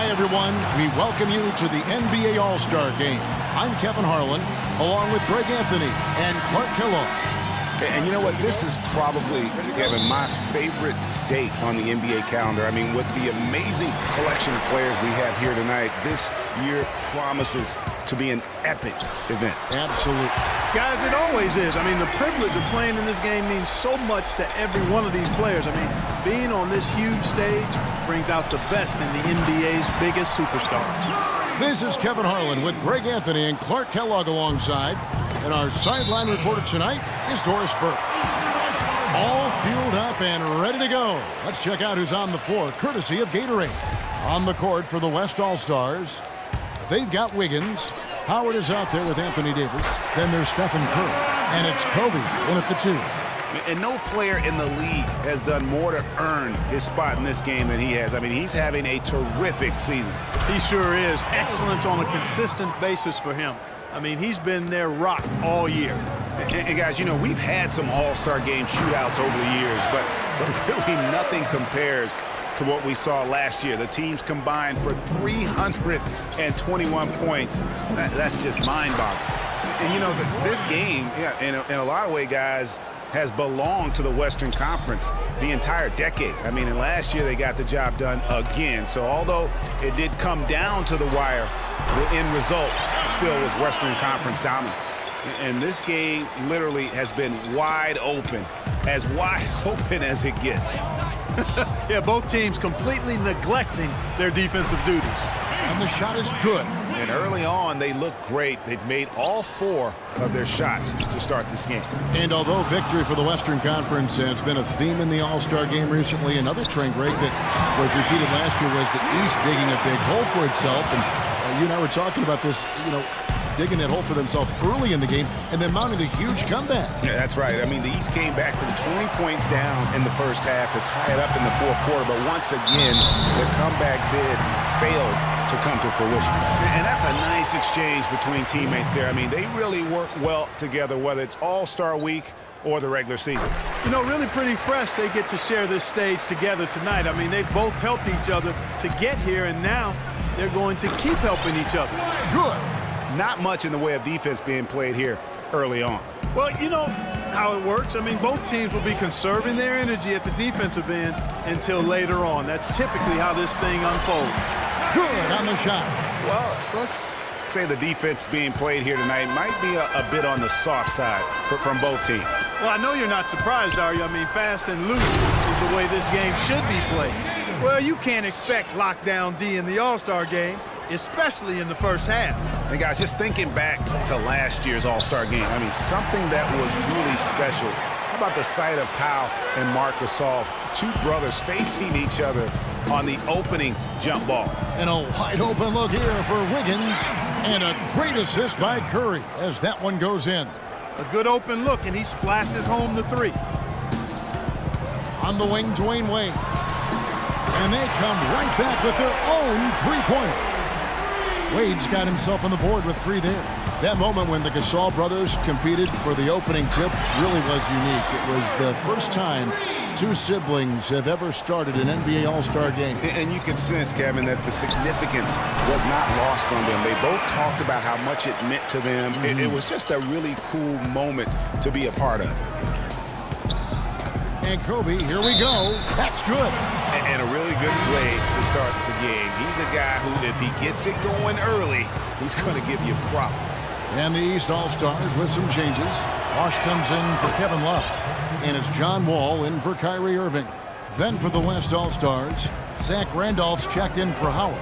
Hi, everyone. We welcome you to the NBA All-Star Game. I'm Kevin Harlan, along with Greg Anthony and Clark Kellogg. And you know what? This is probably, Kevin, my favorite date on the NBA calendar. I mean, with the amazing collection of players we have here tonight, this year promises to be an epic event. Absolutely. Guys, it always is. I mean, the privilege of playing in this game means so much to every one of these players. I mean, being on this huge stage brings out the best in the NBA's biggest superstars. This is Kevin Harlan with Greg Anthony and Clark Kellogg alongside. And our sideline reporter tonight is Doris Burke. All fueled up and ready to go. Let's check out who's on the floor, courtesy of Gatorade. On the court for the West All-Stars, they've got Wiggins. Howard is out there with Anthony Davis. Then there's Stephen Curry. And it's Kobe in at the 2. And no player in the league has done more to earn his spot in this game than he has. I mean, he's having a terrific season. He sure is. Excellence on a consistent basis for him. I mean, he's been their rock all year. And guys, you know, we've had some All-Star Game shootouts over the years, but really nothing compares to what we saw last year. The teams combined for 321 points. That's just mind-boggling. And, you know, this game, in a lot of ways, guys, has belonged to the Western Conference the entire decade. I mean, and last year they got the job done again. So although it did come down to the wire, the end result still was Western Conference dominance. And this game literally has been wide open as it gets. Yeah, both teams completely neglecting their defensive duties. And the shot is good. And early on, they look great. They've made all 4 of their shots to start this game. And although victory for the Western Conference has been a theme in the All-Star Game recently, another trend, Greg, that was repeated last year was the East digging a big hole for itself. And you and I were talking about this, you know, digging that hole for themselves early in the game and then mounting a huge comeback. Yeah, that's right. I mean, the East came back from 20 points down in the first half to tie it up in the fourth quarter. But once again, the comeback bid failed to come to fruition. And that's a nice exchange between teammates there. I mean, they really work well together, whether it's All-Star Week or the regular season. You know, really pretty fresh they get to share this stage together tonight. I mean, they've both helped each other to get here, and now they're going to keep helping each other. Good. Not much in the way of defense being played here early on. Well, you know how it works. I mean, both teams will be conserving their energy at the defensive end until later on. That's typically how this thing unfolds. Good on the shot. Well, let's say the defense being played here tonight might be a bit on the soft side from both teams. Well, I know you're not surprised, are you? I mean, fast and loose is the way this game should be played. Well, you can't expect lockdown D in the All-Star game, especially in the first half. And guys, just thinking back to last year's All-Star game, I mean, something that was really special. How about the sight of Powell and Marc Gasol, 2 brothers facing each other on the opening jump ball. And a wide open look here for Wiggins. And a great assist by Curry as that one goes in. A good open look, and he splashes home the 3. On the wing, Dwayne Wade. And they come right back with their own 3-pointer. Wade's got himself on the board with 3 there. That moment when the Gasol brothers competed for the opening tip really was unique. It was the first time 2 siblings have ever started an NBA All-Star game. And you can sense, Kevin, that the significance was not lost on them. They both talked about how much it meant to them. It was just a really cool moment to be a part of. And Kobe, here we go. That's good. And a really good play to start the game. He's a guy who, if he gets it going early, he's going to give you problems. And the East All-Stars with some changes. Bosh comes in for Kevin Love. And it's John Wall in for Kyrie Irving. Then for the West All-Stars, Zach Randolph's checked in for Howard.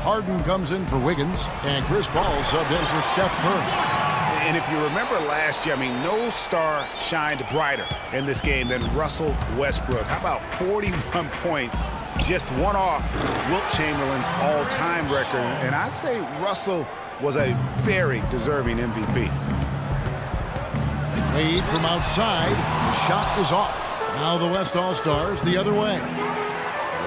Harden comes in for Wiggins. And Chris Paul subbed in for Steph Curry. And if you remember last year, I mean, no star shined brighter in this game than Russell Westbrook. How about 41 points, just one off Wilt Chamberlain's all-time record. And I'd say Russell was a very deserving MVP. Wade from outside. The shot is off. Now the West All-Stars the other way.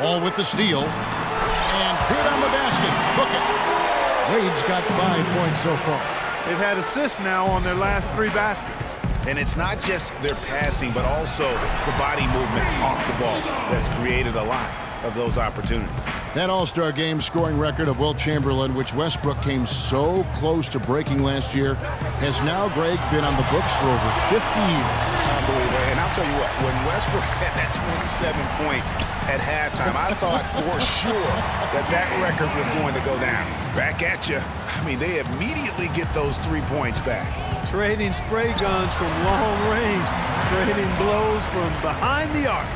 Wall with the steal. And good on the basket. Book it. Wade's got 5 points so far. They've had assists now on their last 3 baskets. And it's not just their passing, but also the body movement off the ball that's created a lot. of those opportunities. That All-Star game scoring record of Will Chamberlain, which Westbrook came so close to breaking last year, has now, Greg, been on the books for over 50 years. Unbelievable. And I'll tell you what, when Westbrook had that 27 points at halftime, I thought for sure that record was going to go down. Back at you. I mean, they immediately get those 3 points back. Trading spray guns from long range, trading blows from behind the arc.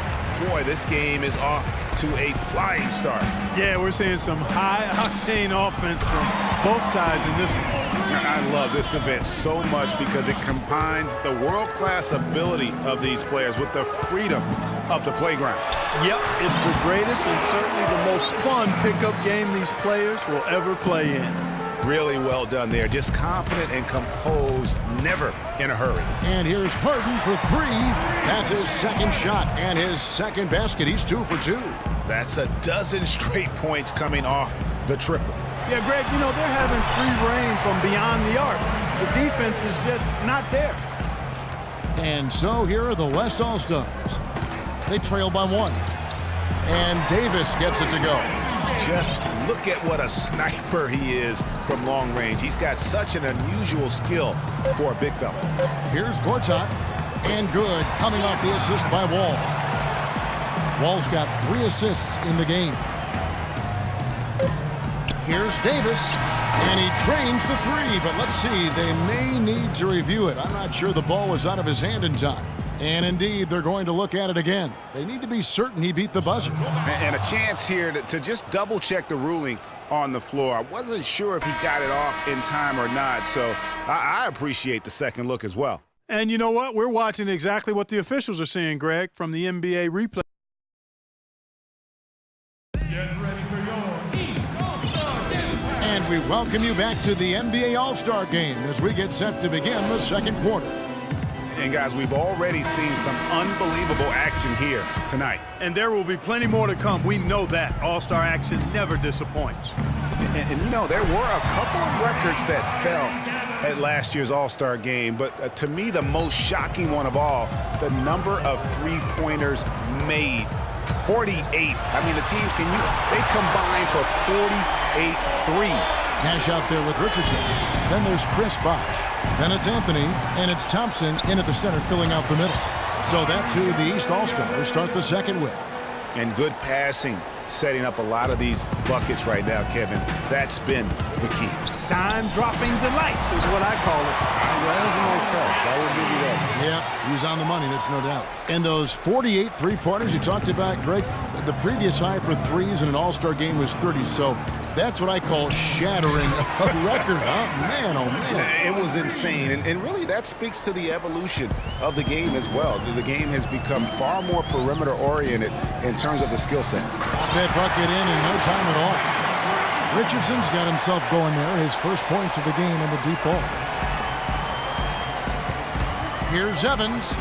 Boy, this game is off to a flying start. Yeah, we're seeing some high-octane offense from both sides in this one. I love this event so much because it combines the world-class ability of these players with the freedom of the playground. Yep, it's the greatest and certainly the most fun pickup game these players will ever play in. Really well done there. Just confident and composed, never in a hurry. And here's Harden for 3. That's his second shot and his second basket. He's 2 for 2. That's a dozen straight points coming off the triple. Yeah, Greg, you know, they're having free reign from beyond the arc. The defense is just not there. And so here are the West All-Stars. They trail by 1. And Davis gets it to go. Just look at what a sniper he is from long range. He's got such an unusual skill for a big fella. Here's Gortat. And good, coming off the assist by Wall. Wall's got 3 assists in the game. Here's Davis, and he trains the 3, but let's see, they may need to review it. I'm not sure the ball was out of his hand in time. And indeed, they're going to look at it again. They need to be certain he beat the buzzer. And a chance here to just double-check the ruling on the floor. I wasn't sure if he got it off in time or not, so I appreciate the second look as well. And you know what? We're watching exactly what the officials are seeing, Greg, from the NBA replay. And we welcome you back to the NBA All-Star Game as we get set to begin the second quarter. And guys, we've already seen some unbelievable action here tonight. And there will be plenty more to come. We know that. All-Star action never disappoints. And you know, there were a couple of records that fell at last year's All-Star Game, but to me, the most shocking one of all, the number of three-pointers made. 48. I mean, the teams they combine for 48 threes. Cash out there with Richardson. Then there's Chris Bosh. Then it's Anthony, and it's Thompson in at the center filling out the middle. So that's who the East All-Stars start the second with. And good passing, setting up a lot of these buckets right now, Kevin. That's been the key. Dime-dropping delights is what I call it. Well, that was a nice pass. I will give you that. Yeah, he was on the money, that's no doubt. And those 48 three-pointers you talked about, Greg, the previous high for threes in an All-Star game was 30, so that's what I call shattering a record, huh? Man, oh man. It was insane, and really that speaks to the evolution of the game as well. The game has become far more perimeter-oriented in terms of the skill set. That bucket in no time at all. Richardson's got himself going there, his first points of the game on the deep ball. Here's Evans.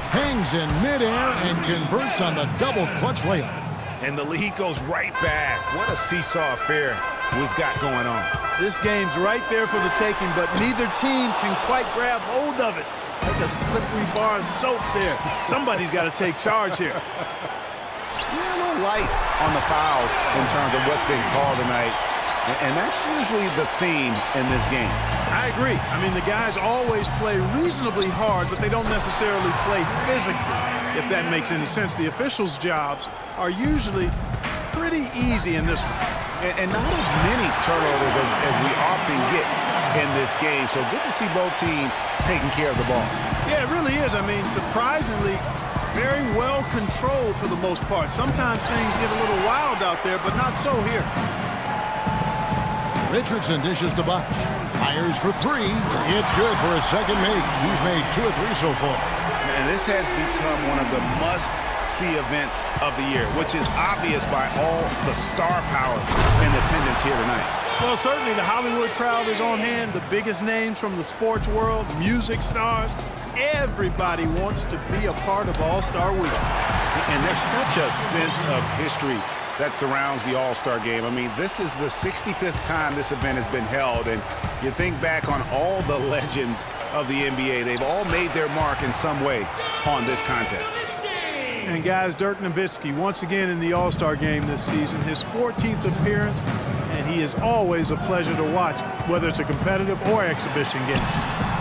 Hangs in midair and converts on the double clutch layup. And the lead goes right back. What a seesaw affair we've got going on. This game's right there for the taking, but neither team can quite grab hold of it. Like a slippery bar of soap there. Somebody's got to take charge here. You're a little light on the fouls in terms of what's been called tonight. And that's usually the theme in this game. I agree. I mean, the guys always play reasonably hard, but they don't necessarily play physically, if that makes any sense. The officials' jobs are usually pretty easy in this one. And not as many turnovers as we often get in this game. So good to see both teams taking care of the ball. Yeah, it really is. I mean, surprisingly, very well controlled for the most part. Sometimes things get a little wild out there, but not so here. Richardson dishes to Bosh. Fires for 3. It's good for a second make. He's made 2 of 3 so far. And this has become one of the must-see events of the year, which is obvious by all the star power in attendance here tonight. Well, certainly the Hollywood crowd is on hand. The biggest names from the sports world, music stars. Everybody wants to be a part of All-Star Week. And there's such a sense of history that surrounds the All-Star Game. I mean, this is the 65th time this event has been held, and you think back on all the legends of the NBA. They've all made their mark in some way on this contest. And guys, Dirk Nowitzki once again in the All-Star game this season, his 14th appearance, and he is always a pleasure to watch, whether it's a competitive or exhibition game.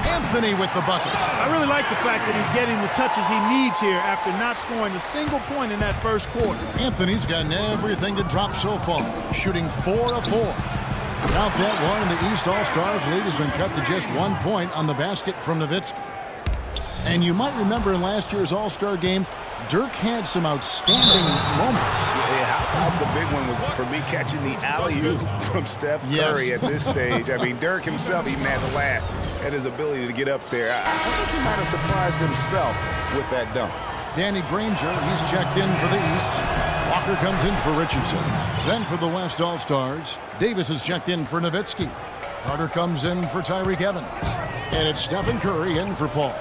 Anthony with the bucket. I really like the fact that he's getting the touches he needs here after not scoring a single point in that first quarter. Anthony's gotten everything to drop so far, shooting 4 of 4. Without that one, and the East All-Stars lead has been cut to just 1 point on the basket from Nowitzki. And you might remember in last year's All-Star game, Dirk had some outstanding moments. Yeah, how about the big one was for me catching the alley-oop from Steph Curry at this stage. I mean, Dirk himself even had to laugh at his ability to get up there. I think he might have surprised himself with that dunk. Danny Granger, he's checked in for the East. Walker comes in for Richardson. Then for the West All-Stars, Davis is checked in for Nowitzki. Carter comes in for Tyreke Evans. And it's Stephen Curry in for Paul.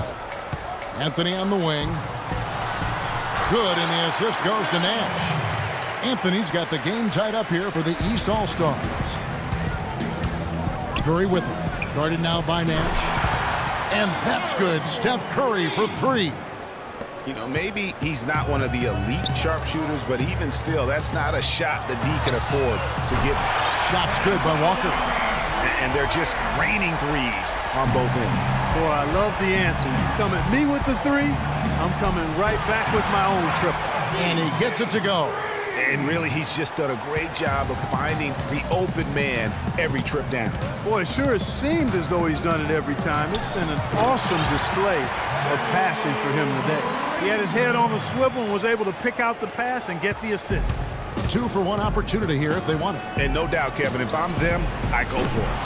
Anthony on the wing. Good, and the assist goes to Nash. Anthony's got the game tied up here for the East All-Stars. Curry with him. Guarded now by Nash. And that's good. Steph Curry for 3. You know, maybe he's not one of the elite sharpshooters, but even still, that's not a shot that D can afford to give. Shot's good by Walker. And they're just raining threes on both ends. Boy, I love the answer. You come at me with the 3, I'm coming right back with my own triple. And he gets it to go. And really, he's just done a great job of finding the open man every trip down. Boy, it sure has seemed as though he's done it every time. It's been an awesome display of passing for him today. He had his head on the swivel and was able to pick out the pass and get the assist. 2 for 1 opportunity here if they want it. And no doubt, Kevin, if I'm them, I go for it.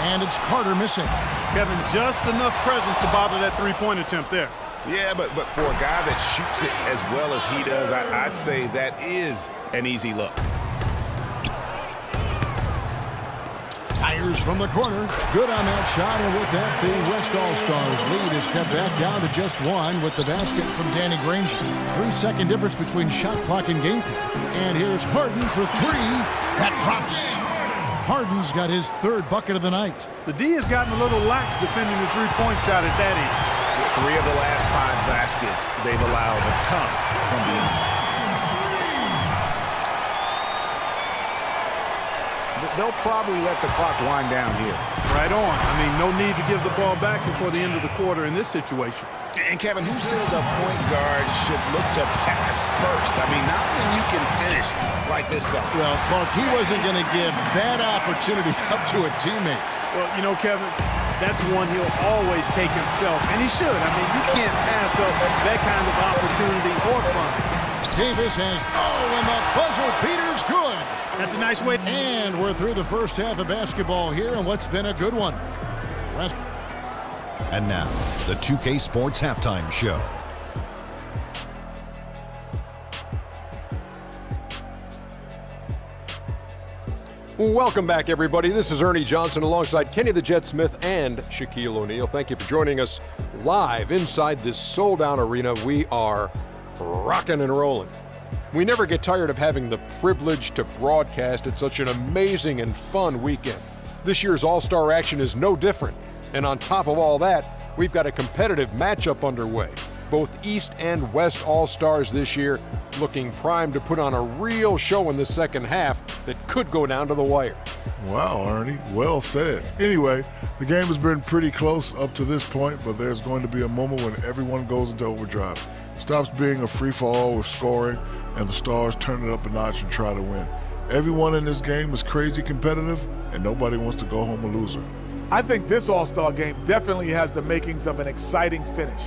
And it's Carter missing. Kevin, just enough presence to bother that 3-point attempt there. Yeah, but for a guy that shoots it as well as he does, I'd say that is an easy look. Fires from the corner. Good on that shot, and with that, the West All-Stars lead is kept back down to just 1 with the basket from Danny Granger. 3-second difference between shot clock and game clock. And here's Harden for 3. That drops. Harden's got his 3rd bucket of the night. The D has gotten a little lax defending the 3-point shot at that end. 3 of the last 5 baskets they've allowed have come from the end. They'll probably let the clock wind down here. Right on. I mean, no need to give the ball back before the end of the quarter in this situation. And Kevin, who says a point guard should look to pass first? I mean, not when you can finish like this. Well, Clark, he wasn't going to give that opportunity up to a teammate. Well, you know, Kevin, that's one he'll always take himself, and he should. I mean, you can't pass up that kind of opportunity or fun. Davis has, and the buzzer beater's good. That's a nice way. And we're through the first half of basketball here, and what's been a good one. And now, the 2K Sports Halftime Show. Welcome back, everybody. This is Ernie Johnson alongside Kenny the Jet Smith and Shaquille O'Neal. Thank you for joining us live inside this sold-out arena. We are rocking and rolling. We never get tired of having the privilege to broadcast at such an amazing and fun weekend. This year's All-Star action is no different. And on top of all that, we've got a competitive matchup underway. Both East and West All-Stars this year looking primed to put on a real show in the second half that could go down to the wire. Wow, Ernie, well said. Anyway, the game has been pretty close up to this point, but there's going to be a moment when everyone goes into overdrive. Stops being a free-for-all with scoring, and the Stars turn it up a notch and try to win. Everyone in this game is crazy competitive, and nobody wants to go home a loser. I think this All-Star game definitely has the makings of an exciting finish.